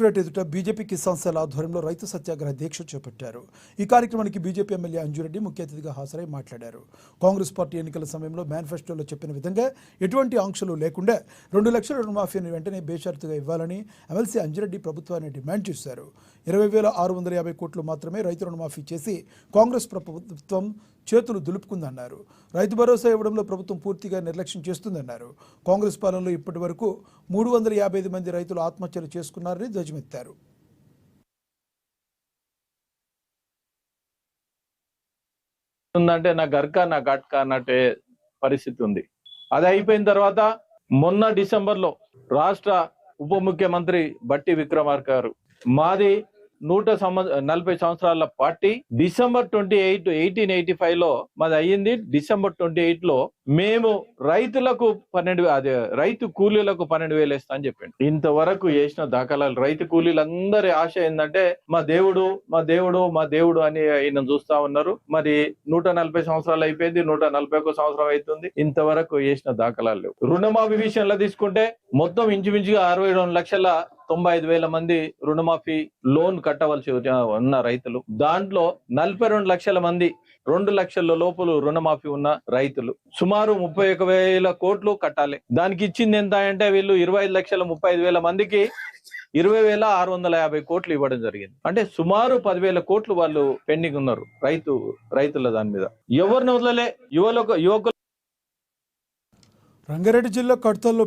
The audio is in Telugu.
కలెక్టరేట్ ఎదుట బీజేపీ కిసాన్ సెల్ ఆధ్వర్యంలో రైతు సత్యాగ్రహ దీక్ష చేపట్టారు. ఈ కార్యక్రమానికి బీజేపీ ఎమ్మెల్యే అంజురెడ్డి ముఖ్య అతిథిగా హాజరై మాట్లాడారు. కాంగ్రెస్ పార్టీ ఎన్నికల సమయంలో మేనిఫెస్టోలో చెప్పిన విధంగా ఎటువంటి ఆంక్షలు లేకుండా 2 లక్షల రుణమాఫీని వెంటనే బేషరతుగా ఇవ్వాలని ఎమ్మెల్సీ అంజురెడ్డి ప్రభుత్వాన్ని డిమాండ్ చేశారు. 20,650 కోట్లు మాత్రమే రైతు రుణమాఫీ చేసి కాంగ్రెస్ ప్రభుత్వం చేతులు దులుపుకుందన్నారు. రైతు భరోసా ఇవ్వడంలో ప్రభుత్వం పూర్తిగా నిర్లక్ష్యం చేస్తుందన్నారు. కాంగ్రెస్ పాలనలో ఇప్పటి వరకు 355 మంది రైతులు ఆత్మహత్యలు చేసుకున్నారని ధ్వజమెత్తారు. ఉందంటే నా గర్కా నా గట్కా అన్నట్టే పరిస్థితి ఉంది. అది అయిపోయిన తర్వాత మొన్న డిసెంబర్లో రాష్ట్ర ఉప ముఖ్యమంత్రి బట్టి విక్రమార్క గారు మాది 140 సంవత్సరాల పార్టీ డిసెంబర్ 28, 1885 లో మాది అయ్యింది. డిసెంబర్ 28 లో మేము రైతులకు 12,000 రైతు కూలీలకు 12,000 ఇస్తా అని చెప్పిండు. ఇంతవరకు చేసిన దాఖలాలు రైతు కూలీలందరి ఆశ ఏంటంటే మా దేవుడు మా దేవుడు మా దేవుడు అని ఆయన చూస్తా ఉన్నారు. మరి 140 సంవత్సరాలు అయిపోయింది, 141 సంవత్సరం అవుతుంది, ఇంతవరకు చేసిన దాఖలాలు లేవు. రుణమాఫీ విషయంలో తీసుకుంటే మొత్తం ఇంచుమించుగా 62,95,000 మంది రుణమాఫీ లోన్ కట్టవలసి ఉన్న రైతులు, దాంట్లో 42 లక్షల మంది 2 లక్షల లోపల రుణమాఫీ ఉన్న రైతులు సుమారు 31,000 కోట్లు కట్టాలి. దానికి ఇచ్చింది ఎంత అంటే వీళ్ళు 25,35,000 మందికి 20,650 కోట్లు ఇవ్వడం జరిగింది. అంటే సుమారు 10,000 కోట్లు వాళ్ళు పెండింగ్ ఉన్నారు రైతుల దాని మీద. ఎవరిని వదలలే. యువకులు రంగారెడ్డి జిల్లా కడతల్లో